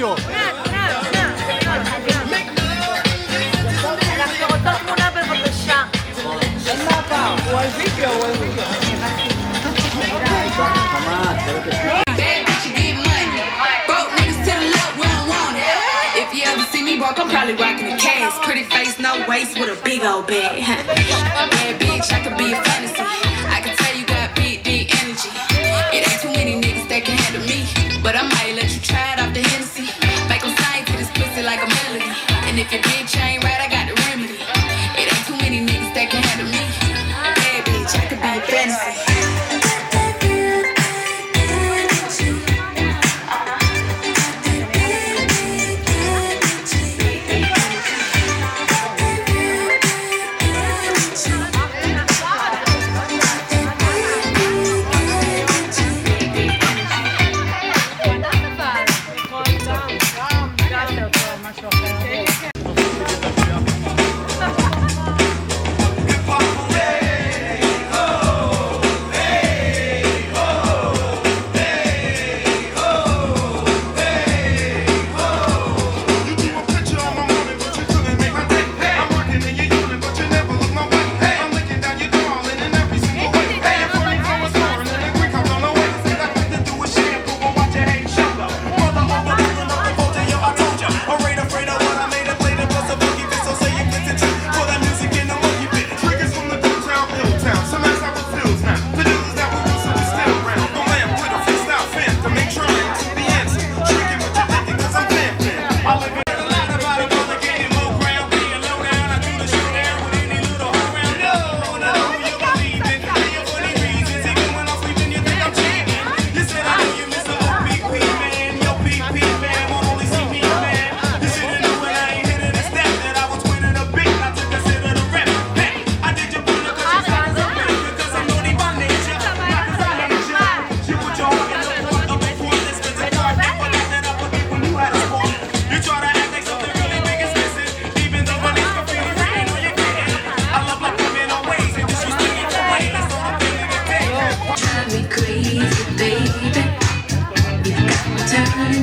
וידאו. אנחנו רוצות תמונה בבקשה. אין מעבר, הוא על וידאו, הוא על וידאו. I'm probably rocking a cast. Pretty face, no waist, with a big old bag. Bad bitch, I could be a fantasy. I can tell you got big, big energy. It ain't too many niggas that can handle me, but I might let you try it off the Hennessy. Make them sing to this pussy like a melody. And if your bitch ain't right, I got the remedy. It ain't too many niggas that can handle me. Bad bitch, I could be a fantasy.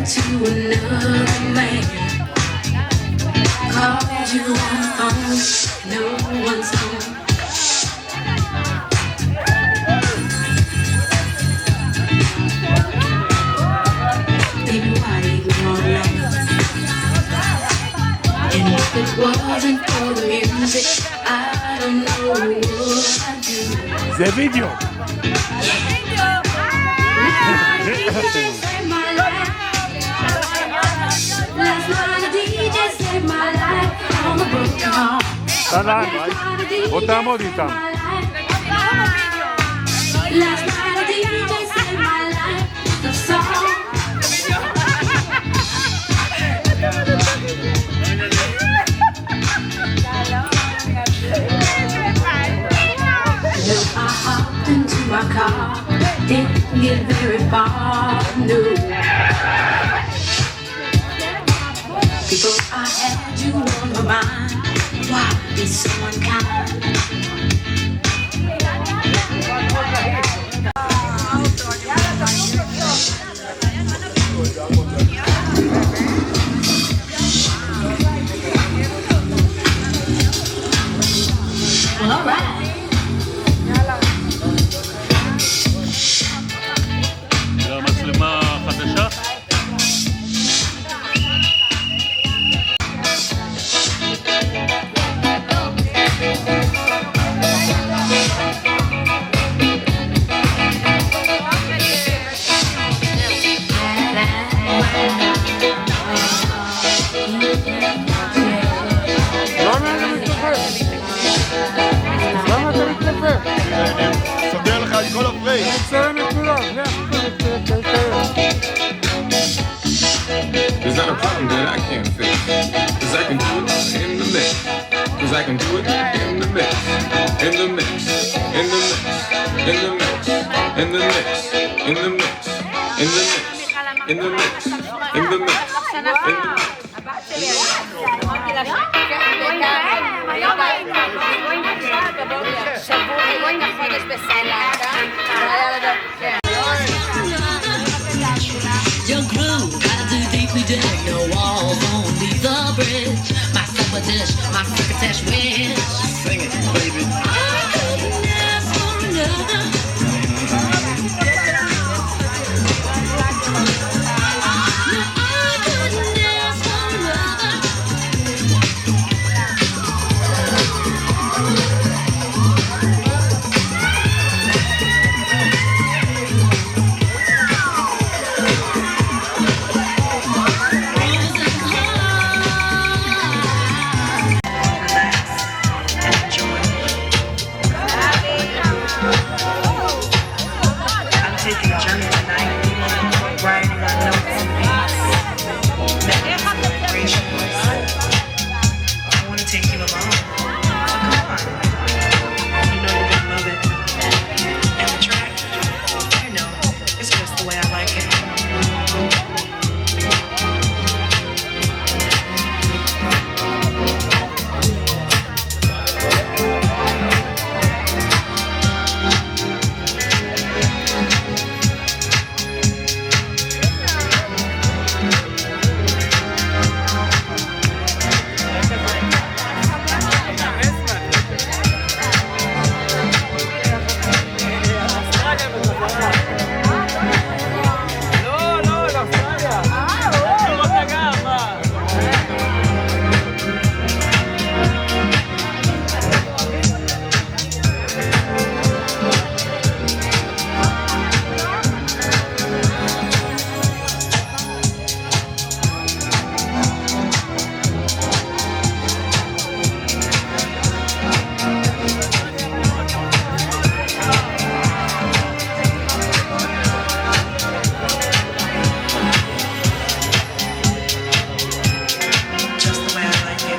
To another man, called you on the phone, no one's home. Baby, why ignore love? And if it wasn't for the music, I don't know what I'd do. זה וידאו. סלן, בוא תעמוד איתם. I hopped into my car, didn't get very far, no. Before I had you on my mind, why be so unkind? Well, all right. מצלמה חדשה? סוגר לך את כל הפרייק. Is that a problem that I can't fix? Cause I can do it in the mix. Cause I can do it in the mix. In the mix. In the mix. In the mix. In the mix. In the mix. In the mix. In the mix. In the mix. Your groove, I do deeply dig. a dish. My crocketesh wish. Sing it, baby. I couldn't ask for another. No, I couldn't ask for another. I'm taking a journey tonight, writing on notes and beats, meditations. I want to take you along. So come on. You know you're gonna love it. And the track, you know, it's just the way I like it. Just the way I like it.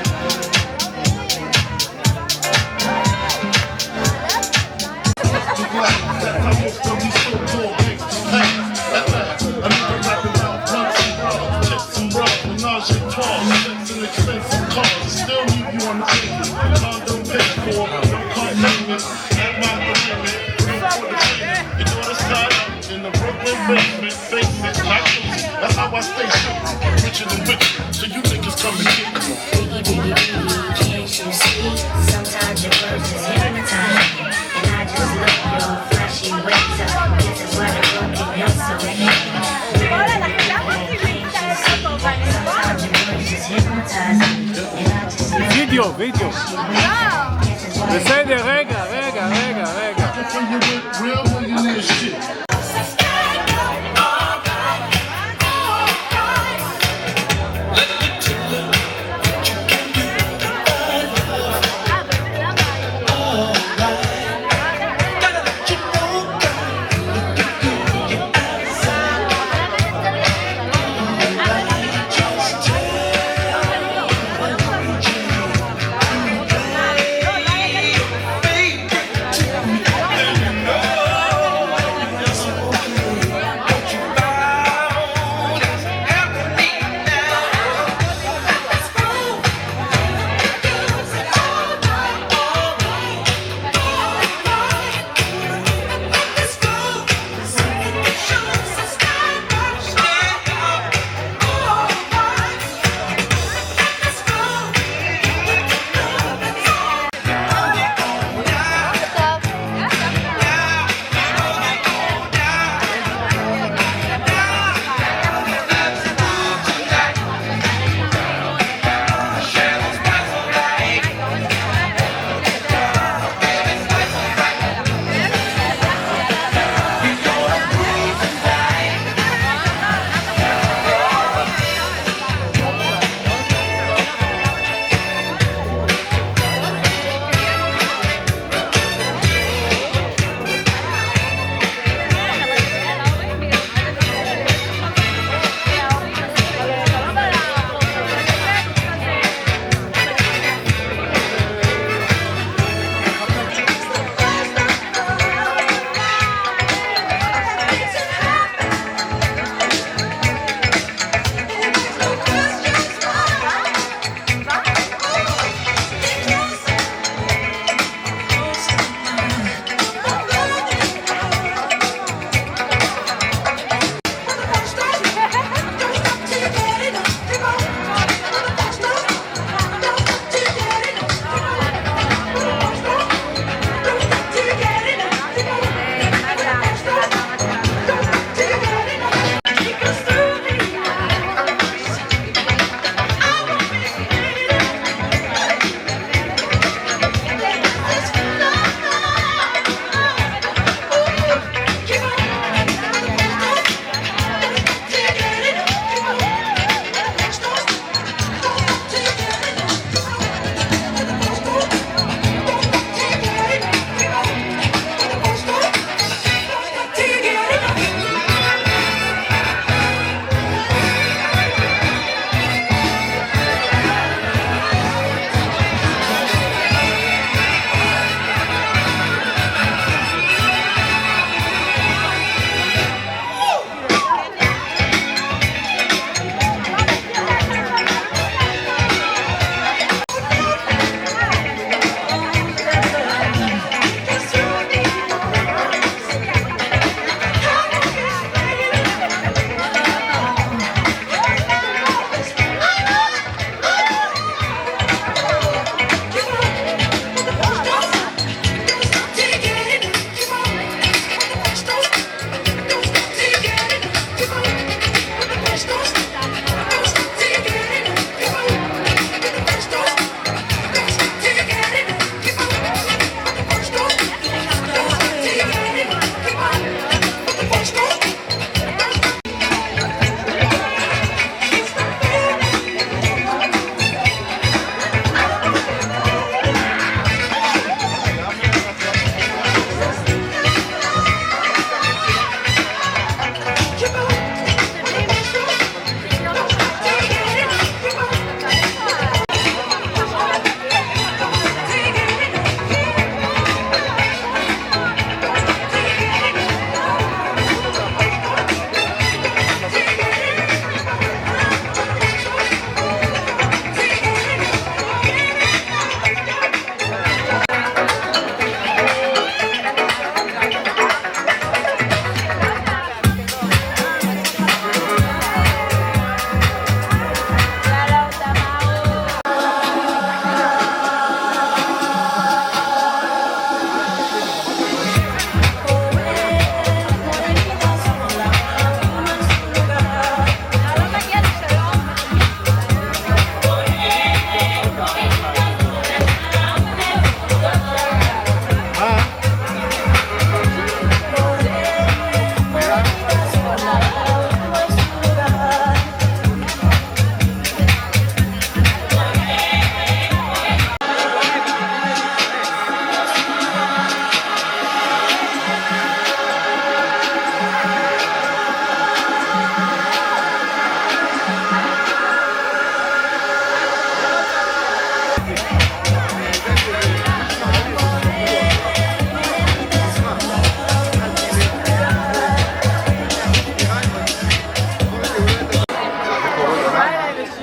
That's how I stay shit. Richer than rich. So you niggas come and get me. Biggie, biggie, biggie, can't you see? Sometimes your words just hypnotize me. And I just love your flashy ways. This is why the broken heart so heavy. Sometimes your words just hypnotize me. And I just love וידאו, וידאו. this is why בסדר, רגע. When you with real millionaire shit. Baby,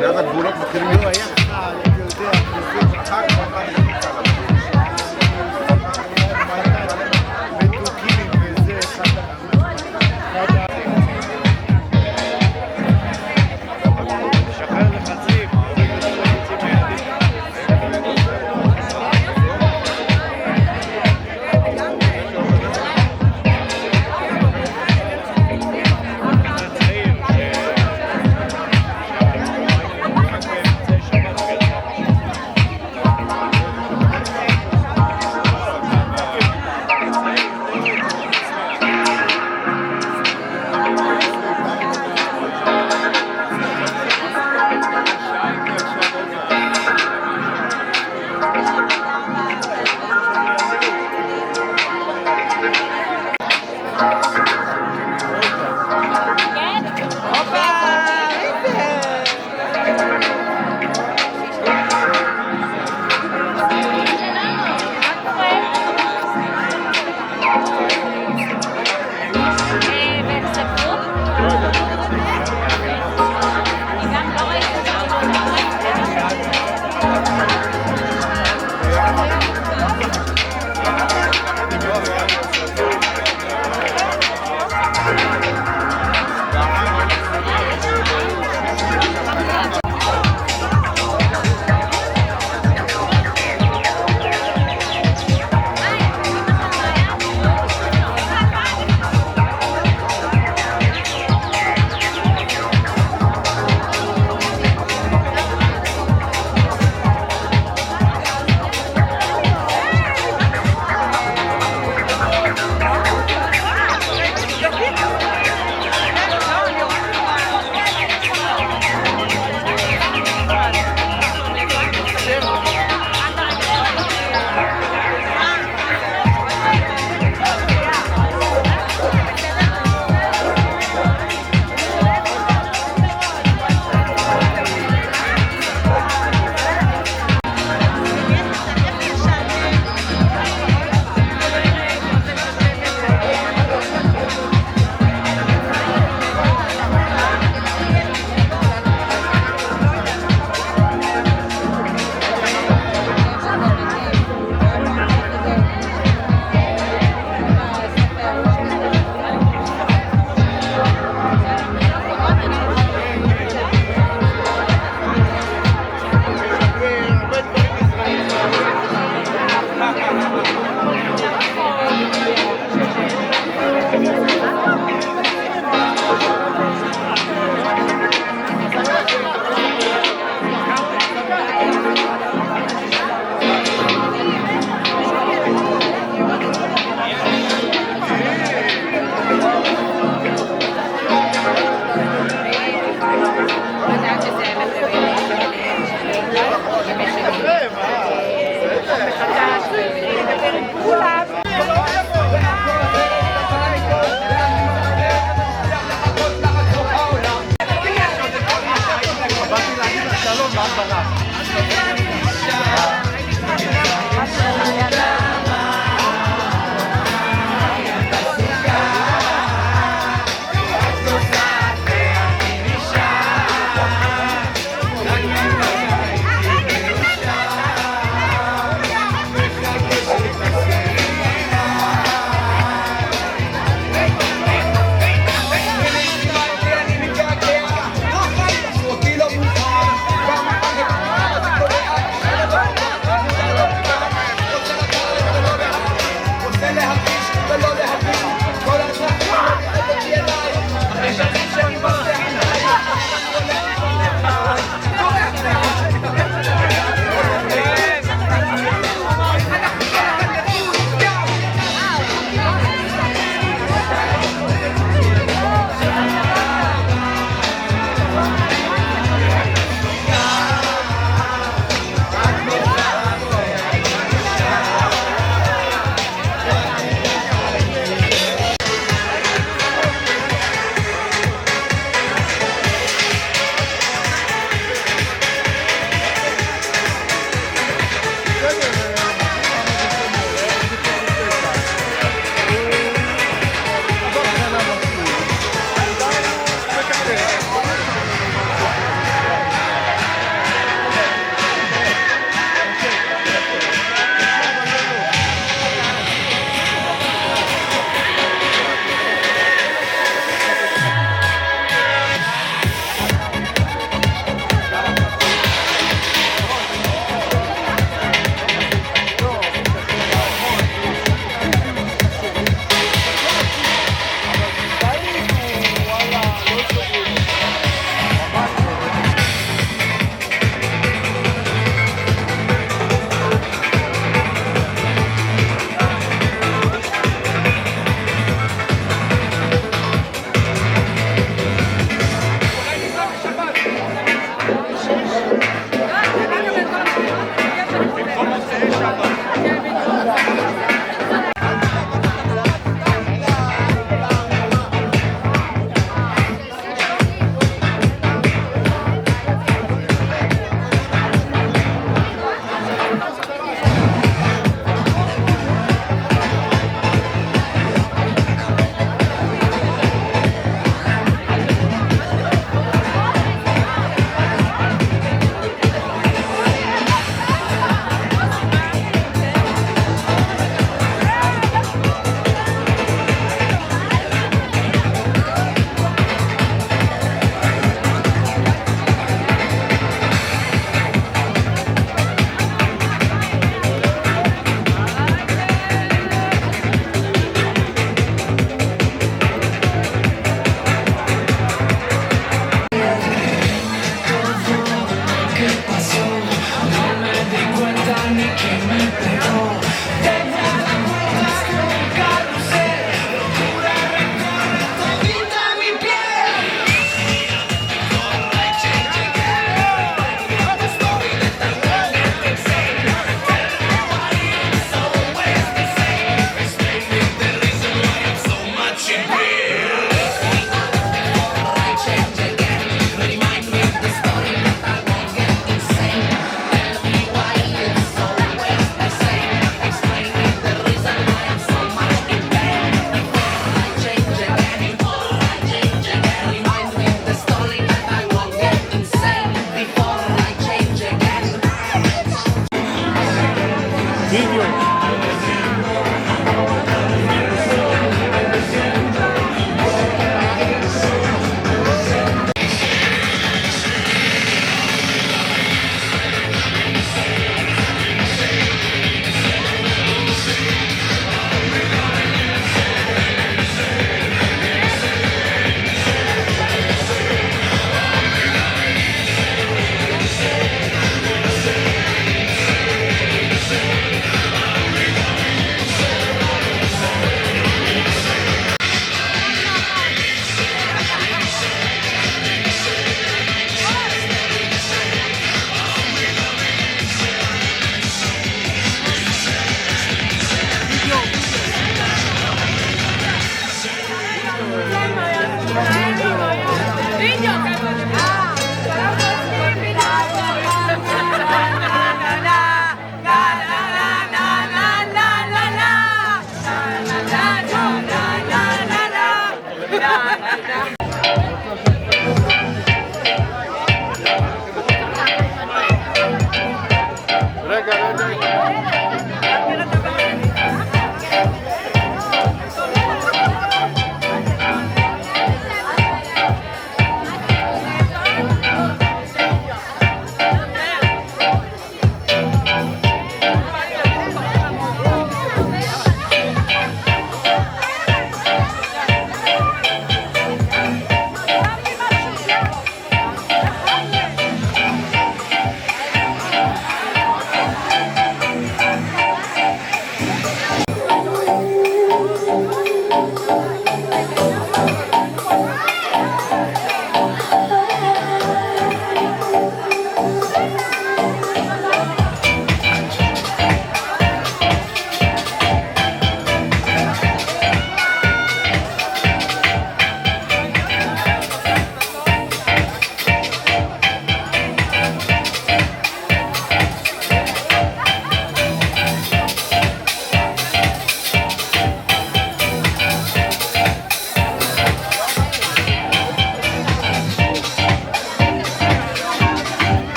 ואז הגבולות מתחילים להיות.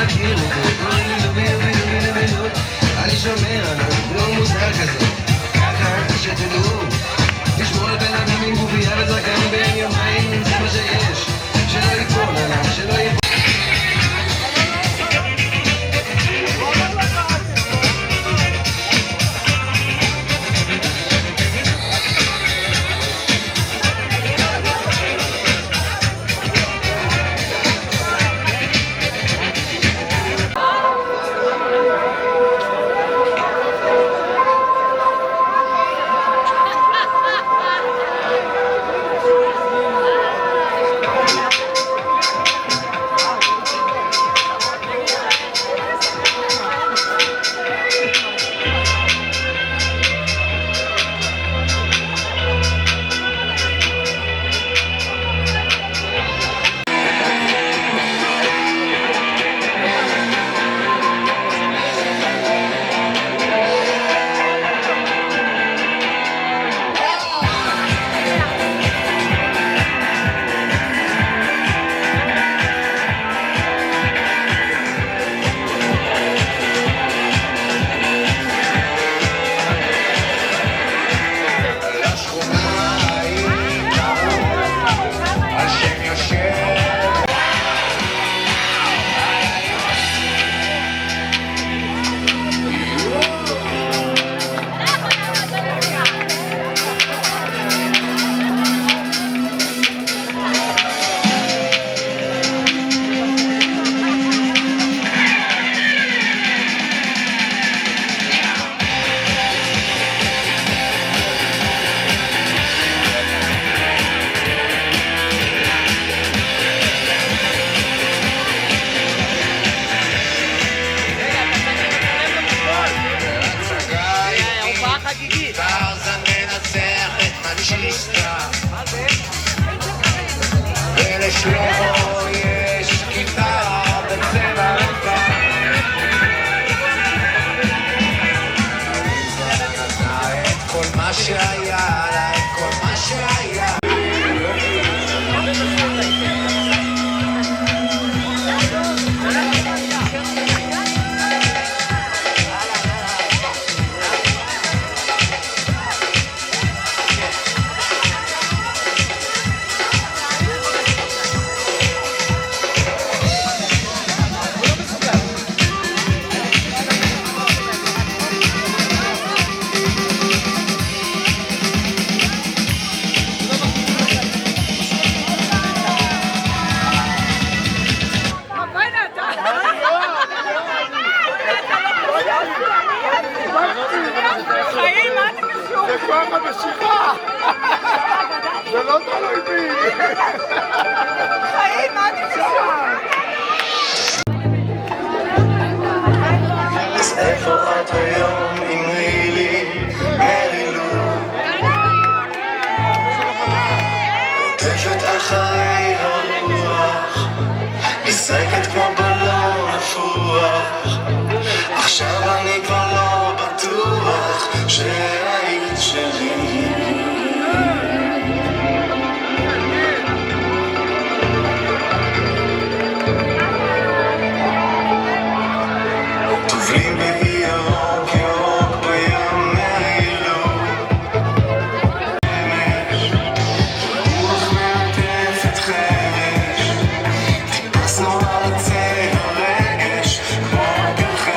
מכיר אותו, אני שומר עליו, לא מוזר כזה, ככה שתדעו, לשמור על בן אדם עם גובייה וזרקן בין יומיים, זה מה שיש, שלא ייפול עליו, שלא ייפול. ולשלמה יש גיטרה בצבע לבן. את כל מה שהיה, את כל מה שהיה. חיים, מה אתה קשור? זה כוח המשיכה! זה לא תלוי בי! חיים, מה אתה קשור? אז איפה את היום עם רילי, מרילו? רודפת אחרי הרוח, משחקת כמו בלון הפוך. עכשיו אני כבר לא בטוח שהיית שלי. טובלים בירוק ירוק בים נעילו, רוח מעטפת חרש, טיפסנו על עצי הרגש כמו גחל.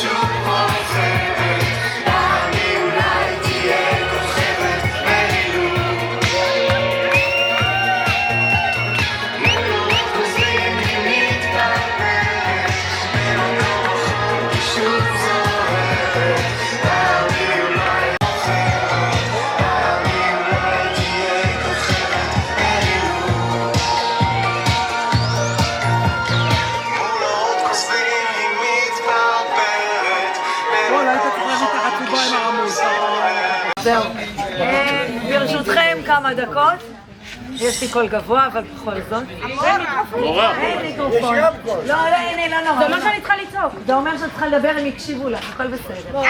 Shoot! זהו. ברשותכם כמה דקות. יש לי קול גבוה, אבל בכל זאת. נורא. אין מיקרופון. לא, לא נורא. זה אומר שאני צריכה לצעוק. זה אומר שאני צריכה לדבר, הם יקשיבו לך, הכל בסדר.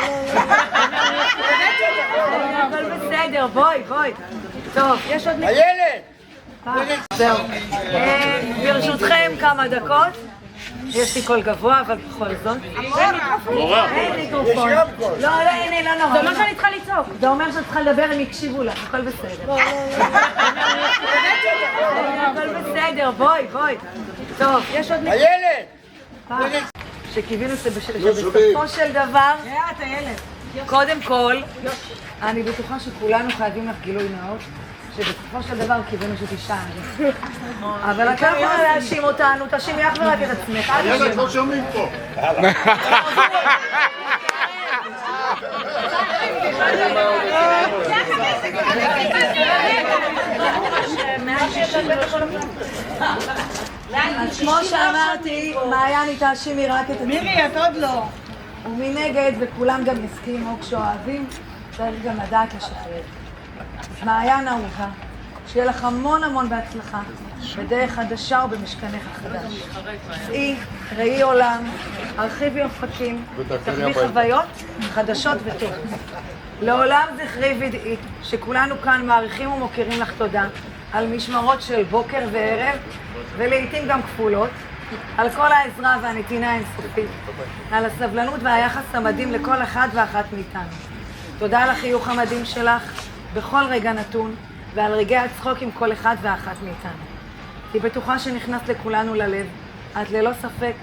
הכל בסדר, בואי. טוב, יש עוד מיקרופון. איילת! זהו. ברשותכם כמה דקות. יש לי קול גבוה, אבל בכל זאת. נורא. אין מיקרופון. לא נורא. זה אומר שאני צריכה לצעוק. זה אומר שאני צריכה לדבר, הם יקשיבו לך, הכל בסדר. הכל בסדר, בואי. טוב, יש עוד איילת! שקיווינו שבסופו של דבר, קודם כל, אני בטוחה שכולנו חייבים לך גילוי נאות, שבסופו של דבר קיווינו שתישן. אבל אתה לא יכולה להאשים אותנו, תאשימי אך ורק את עצמך. ילד, לא שומעים פה. אז כמו שאמרתי, מעיין היא תאשימי רק את עצמך. מירי, את עוד לא. ומנגד, וכולם גם יסכימו, כשאוהבים, צריך גם לדעת לשחרר. אז מעיין אהובה, שיהיה לך המון בהצלחה, בדרך חדשה ובמשכנך החדש. צאי, ראי עולם, הרחיבי אופקים, תחווי חוויות חדשות וטובות. לעולם זכרי ודעי שכולנו כאן מעריכים ומוקירים לך תודה על משמרות של בוקר וערב, ולעיתים גם כפולות, על כל העזרה והנתינה האינסופית, על הסבלנות והיחס המדהים לכל אחד ואחת מאיתנו. תודה על החיוך המדהים שלך בכל רגע נתון, ועל רגעי הצחוק עם כל אחד ואחת מאיתנו. היא בטוחה שנכנסת לכולנו ללב, את ללא ספק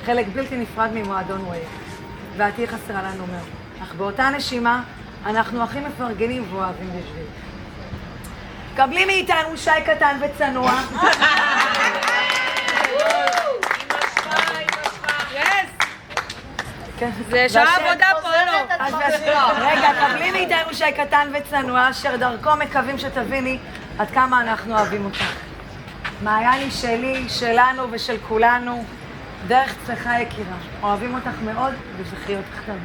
חלק בלתי נפרד ממועדון וייב, ואת תהיי חסרה לנו מאוד. אך באותה נשימה, אנחנו הכי מפרגנים ואוהבים בשביל. קבלי מאיתנו שי קטן וצנוע. זה שעה עבודה פה, לא. רגע, קבלי מאיתנו שי קטן וצנוע, אשר דרכו מקווים שתביני עד כמה אנחנו אוהבים אותך. מעיין היא שלי, שלנו ושל כולנו. דרך צלחה יקירה. אוהבים אותך מאוד וזכרי אותך כאן.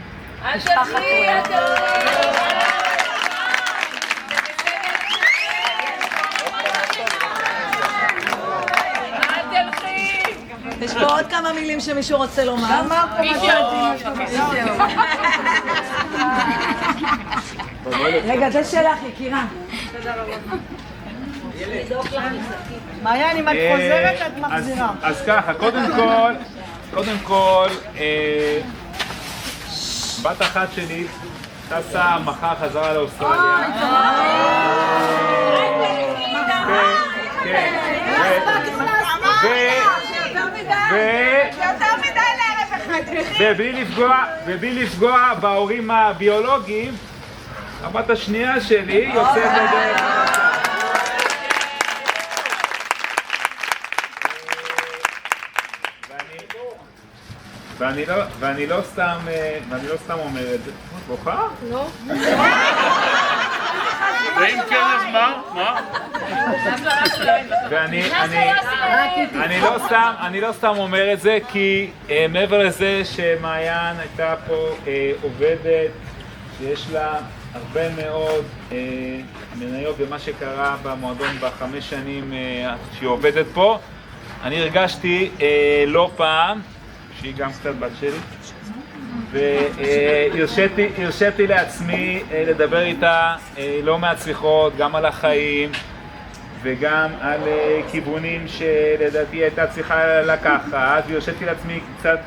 משפחת כולנו. יש פה עוד כמה מילים שמישהו רוצה לומר. רגע, זה שלך, יקירה. מעיין, אם את חוזרת, את מחזירה. אז ככה, קודם כל, בת אחת שלי טסה מחר חזרה לאוסטרליה. יותר מדי לערב אחד. ובלי לפגוע בהורים הביולוגיים, הבת השנייה שלי יוצאת לדרך. ואני לא סתם אומר את זה. בוכה? לא. ואם כן, אז מה? ואני לא סתם אומר את זה, כי מעבר לזה שמעיין הייתה פה עובדת, שיש לה הרבה מאוד מניות במה שקרה במועדון ב5 שנים שהיא עובדת פה, אני הרגשתי לא פעם, שהיא גם קצת בת שלי, והרשיתי לעצמי לדבר איתה לא מעט גם על החיים וגם על כיוונים שלדעתי הייתה צריכה לקחת, והרשיתי לעצמי קצת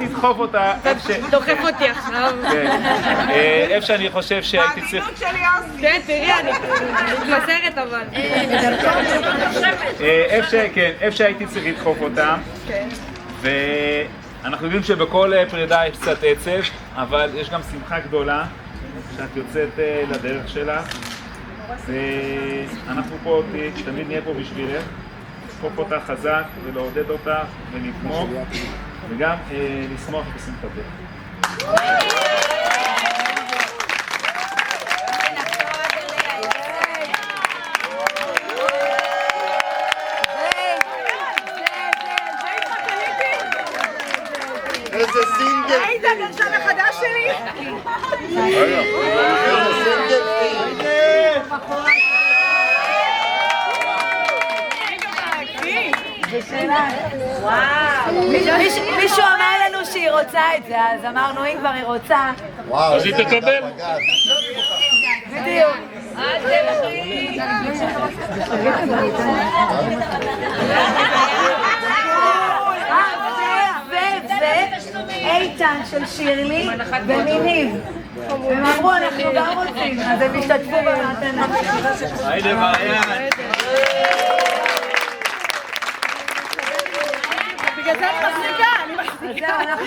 לדחוף אותה. דוחף אותי עכשיו. איפה שאני חושב שהייתי צריך... האמינות שלי אוסי. כן, תראי, אני מתמסרת אבל. איפה שהייתי צריך לדחוף אותה. ואנחנו יודעים שבכל פרידה יש קצת עצב, אבל יש גם שמחה גדולה שאת יוצאת לדרך שלך. ואנחנו פה, תמיד נהיה פה בשבילך. לדחוף אותך חזק ולעודד אותך ולתמוך וגם לשמוח בשמחתך. איזה סינגל. היית הגרשן החדש שלי? איזה סינגל. מישהו אמר לנו שהיא רוצה את זה, אז אמרנו אם כבר היא רוצה. וואו, אז היא תקבל. בדיוק. ואיתן של שירלי ומיניב. הם אמרו אנחנו גם רוצים, אז הם השתתפו במתנה. היידה מעיין. בגלל זה אני מחזיקה, זהו, אנחנו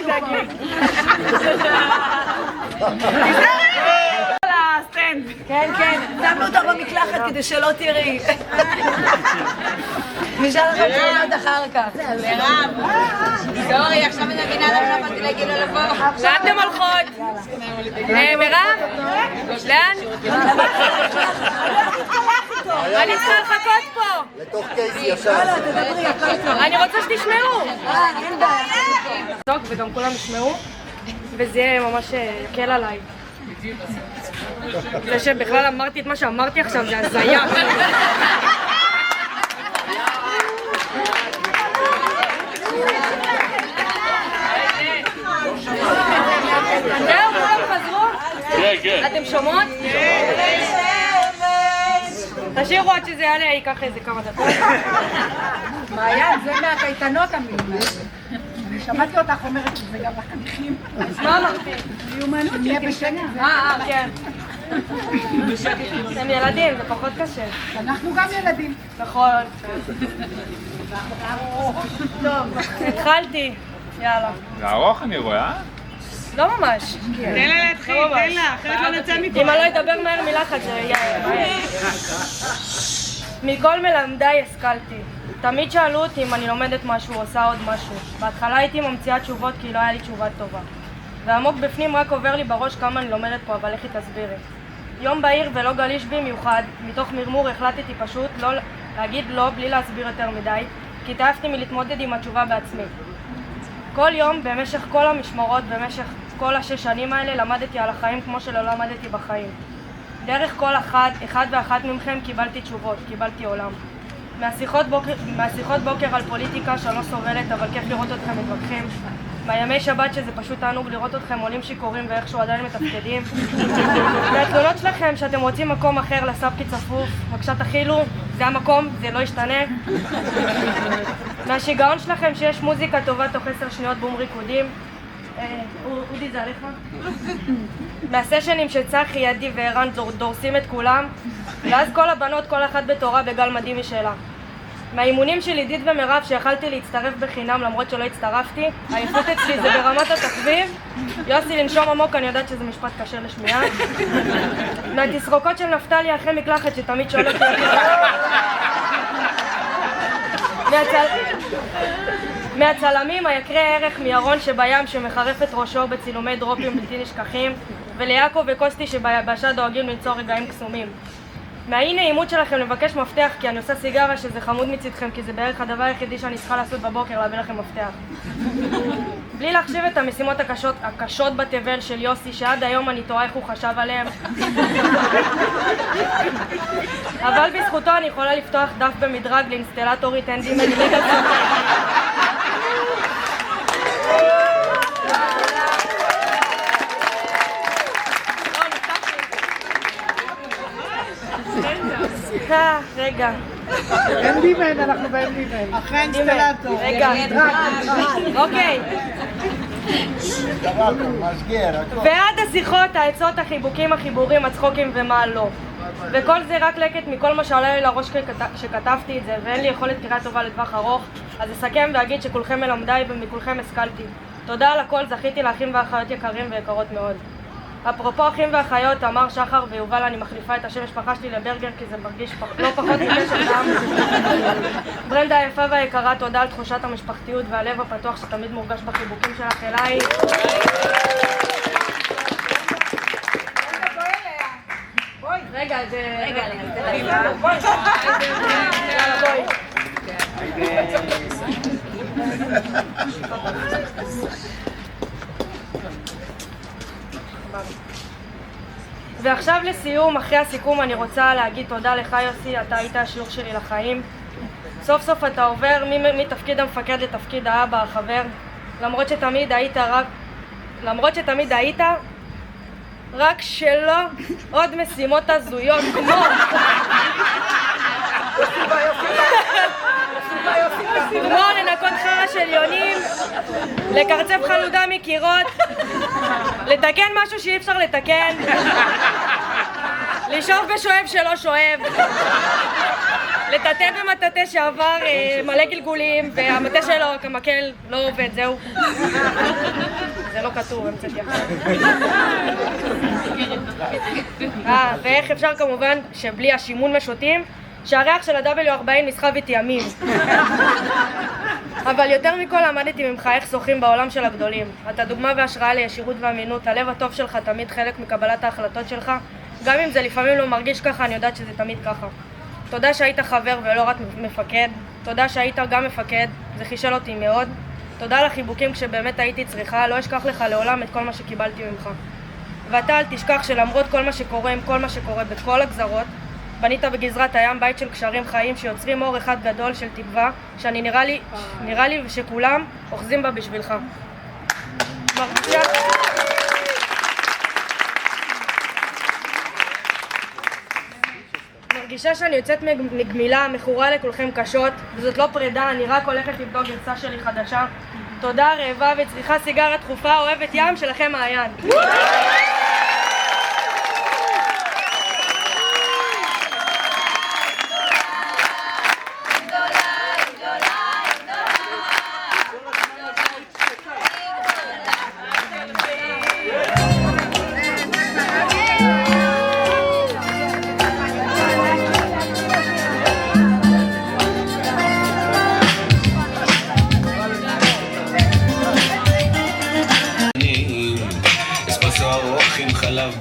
הסטנד. כן, כן, שמנו אותו במקלחת כדי שלא תראי. נשאר לכם תמונות אחר כך. מירב, סורי, עכשיו אני מבינה למה לא באתי להגיד לו לבוא. לאן אתם הולכות? מירב? לאן? אני צריכה לחכות פה. לתוך קייס ישר. יאללה, תדברי, הכל טוב. אני רוצה שתשמעו. אין בעיה. וגם כולם ישמעו, וזה יהיה ממש יקל עליי. זה שבכלל אמרתי את מה שאמרתי עכשיו, זה הזיה. זהו, כולם חזרו? כן, כן. אתם שומעות? תשאירו עד שזה יעלה, ייקח איזה כמה דקות. מעיין, זה מהקייטנות המילים. אני שמעתי אותך אומרת שזה גם לחניכים. מה אמרתי? מיומנות נהיה בשקט. כן. הם ילדים, זה פחות קשה. אנחנו גם ילדים. נכון. טוב, התחלתי. יאללה. זה ארוך אני רואה, לא ממש. תן לה להתחיל, תן לה, אחרת לא נצא מפה. אם אני לא אדבר מהר מלחץ, זה יהיה מהר. מכל מלמדיי השכלתי. תמיד שאלו אותי אם אני לומדת משהו או עושה עוד משהו. בהתחלה הייתי ממציאה תשובות כי לא היה לי תשובה טובה. ועמוק בפנים רק עובר לי בראש כמה אני לומדת פה, אבל לכי תסבירי. יום בהיר ולא גליש במיוחד, מתוך מרמור החלטתי פשוט לא להגיד לא בלי להסביר יותר מדי, כי התעייפתי מלהתמודד עם התשובה בעצמי. כל יום, במשך כל המשמרות, במשך כל 6 שנים האלה, למדתי על החיים כמו שלא למדתי בחיים. דרך כל אחד ואחת מכם קיבלתי תשובות, קיבלתי עולם. מהשיחות בוקר על פוליטיקה שאני לא סובלת, אבל כיף לראות אתכם מתווכחים. מהימי שבת שזה פשוט תענוג לראות אתכם עולים שיכורים ואיכשהו עדיין מתפקדים. מהתלונות שלכם שאתם רוצים מקום אחר לסבקי צפוף, בבקשה תכילו, זה המקום, זה לא ישתנה. מהשיגעון שלכם שיש מוזיקה טובה תוך 10 שניות בום ריקודים. אודי זה עליך? מהסשנים של צחי, ידי וערן דורסים את כולם, ואז כל הבנות, כל אחת בתורה בגל מדהים משלה. מהאימונים של עידית ומירב שיכלתי להצטרף בחינם למרות שלא הצטרפתי, העייפות אצלי זה ברמת התחביב. יוסי לנשום עמוק, אני יודעת שזה משפט קשה לשמיעה. מהתסרוקות של נפתלי אחרי מקלחת שתמיד שואלת לי מהצלמים היקרי ערך מירון שבים שמחרף את ראשו בצילומי דרופים בלתי נשכחים, וליעקב וקוסטי שבשעה דואגים למצוא רגעים קסומים. מהאי נעימות שלכם לבקש מפתח כי אני עושה סיגרה שזה חמוד מצדכם, כי זה בערך הדבר היחידי שאני צריכה לעשות בבוקר, להביא לכם מפתח. בלי להחשיב את המשימות הקשות בתבל של יוסי שעד היום אני תוהה איך הוא חשב עליהם. אבל בזכותו אני יכולה לפתוח דף במדרג לאינסטלטורית אנדי מליגה. רגע. אין דימן, אנחנו באין דימן. אחרי האינסטלטור. רגע. אוקיי. ועד השיחות, העצות, החיבוקים, החיבורים, הצחוקים ומה לא. וכל זה רק לקט מכל מה שעולה לי לראש שכתבתי את זה, ואין לי יכולת קריאה טובה לטווח ארוך, אז אסכם ואגיד שכולכם מלמדיי ומכולכם השכלתי. תודה על הכל, זכיתי לאחים ואחיות יקרים ויקרות מאוד. אפרופו אחים ואחיות, אמר שחר ויובל, אני מחליפה את השם משפחה שלי לברגר כי זה מרגיש לא פחות מקשר דם. ברנדה היפה והיקרה, תודה על תחושת המשפחתיות והלב הפתוח שתמיד מורגש בחיבוקים שלך אליי. רגע, זה... רגע, בואי. יאללה, בואי. ועכשיו לסיום, אחרי הסיכום אני רוצה להגיד תודה לך יוסי, אתה היית השיעור שלי לחיים. סוף סוף אתה עובר מתפקיד המפקד לתפקיד האבא, החבר, למרות שתמיד היית רק שלא עוד משימות הזויות כמו לנקות חרא של יונים, לקרצף חלודה מקירות, לתקן משהו שאי אפשר לתקן, לשאוף בשואב שלא שואב, לטאטא במטאטא שעבר מלא גלגולים והמטא שלו כמקל לא עובד, זהו. זה לא כתוב, המצאתי אחר. ואיך אפשר כמובן שבלי השימון משוטים שהריח של ה-W40 נסחב איתי ימים. אבל יותר מכל למדתי ממך איך שוחים בעולם של הגדולים. אתה דוגמה והשראה לישירות ואמינות, הלב הטוב שלך תמיד חלק מקבלת ההחלטות שלך, גם אם זה לפעמים לא מרגיש ככה, אני יודעת שזה תמיד ככה. תודה שהיית חבר ולא רק מפקד, תודה שהיית גם מפקד, זה חישל אותי מאוד. תודה על החיבוקים כשבאמת הייתי צריכה, לא אשכח לך לעולם את כל מה שקיבלתי ממך. ואתה אל תשכח שלמרות כל מה שקורה עם כל מה שקורה בכל הגזרות, בנית בגזרת הים בית של קשרים חיים שיוצרים אור אחד גדול של תקווה שאני נראה לי שכולם אוחזים בה בשבילך. מרגישה שאני יוצאת מגמילה, מכורה לכולכם קשות, וזאת לא פרידה, אני רק הולכת לבדוק גרסה שלי חדשה. תודה, רעבה וצריכה סיגריה דחופה, אוהבת ים שלכם מעיין.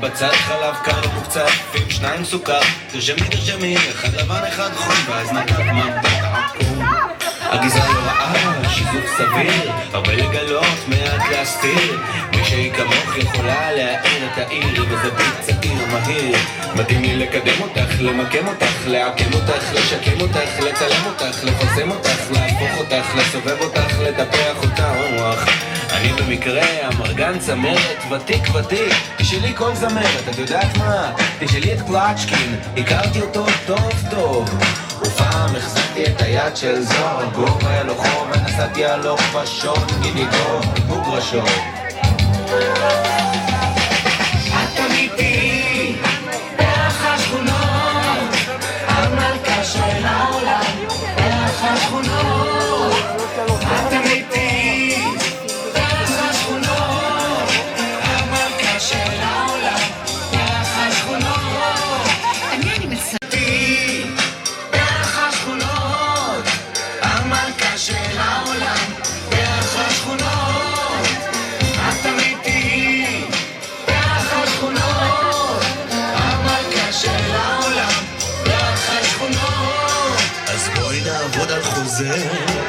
בצד חלב קר מוקצף עם 2 סוכר, תרשמי, אחד לבן אחד חום ואז נקת מבט עקום. הגזרה לא רעה, שיזוף סביר, הרבה לגלות, מעט להסתיר. מי שהיא כמוך יכולה להאיר את העיר בזווית צעיר מהיר. מתאים לי לקדם אותך, למקם אותך, לעקם אותך, לשקם אותך, לצלם אותך, לפרסם אותך, להפוך אותך, לסובב אותך, לטפח אותה רוח. אני במקרה אמרגן צמרת, ותיק, תשאלי כל זמרת, את יודעת מה? תשאלי את קלאצ'קין, הכרתי אותו טוב ופעם החזקתי את היד של זוהר, גור היה לו חור ונסעתי הלוך בשון, גידיתו, מוגרשו. את אמיתי, דרך השכונות, המלכה של העולם, דרך השכונות, את אמיתי, דרך השכונות, המלכה של העולם, דרך השכונות, אני מצאתי, דרך השכונות, המלכה של העולם, דרך השכונות, את אמיתי, דרך השכונות, המלכה של העולם, דרך השכונות. אז בואי נעבוד על חוזה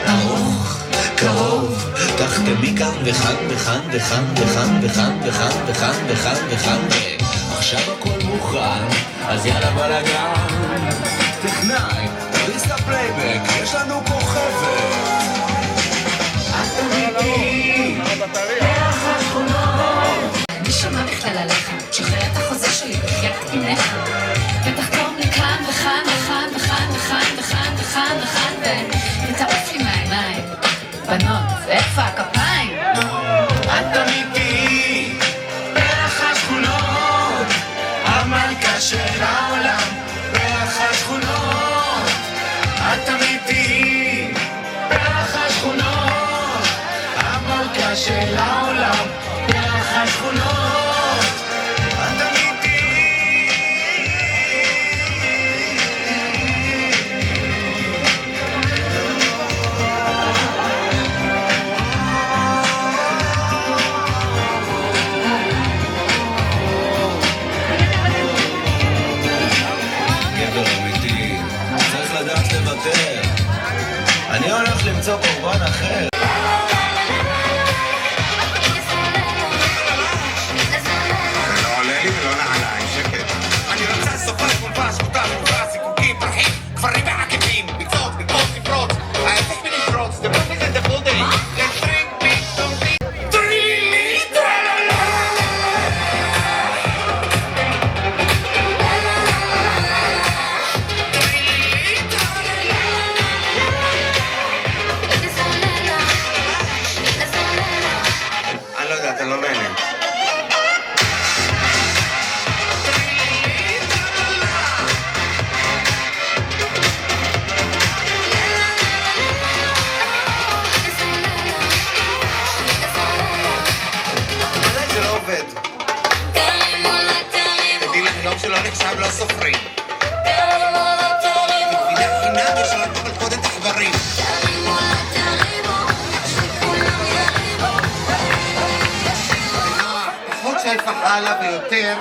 ארוך, קרוב, תחתמי כאן וכאן וכאן וכאן וכאן וכאן וכאן וכאן וכאן וכאן עכשיו הכל מוכן, אז יאללה בלגן. טכנאי, תריס את הפלייבק, יש לנו כוכבת. את אמיתי, דרך השכונות. אני שומע בכלל עליך, תשחרר את החוזה שלי בחיית פניך, ותחתום לי כאן וכאן וכאן וכאן וכאן וכאן וכאן וכאן ותעוף לי מהעיניים. בנות, איפה הכפיים? את אמיתי, דרך השכונות, המלכה של העולם, דרך השכונות. את אמיתי, דרך השכונות, המלכה של העולם, דרך השכונות. את אמיתי. גבר אמיתי, צריך לדעת לוותר. אני הולך למצוא קורבן אחר. זה לא עולה לי ולא נעליים, שקט. שקוטה מנוחה, זיקוקים, פרחים, כפרים ועקבים, ביצות, בקרות, נפרוץ, ההפך מנפרוץ, the proof is in the pudding, let's drink, beat, don't beat, 3 ליטר! אני לא יודעת, אני לא מעניין. זה לא עובד. תדעי לך, יום שלא נחשב לא סופרים. בגבינה חינם יש לנו מלכודת עכברים. פחות שפע הלאה ויותר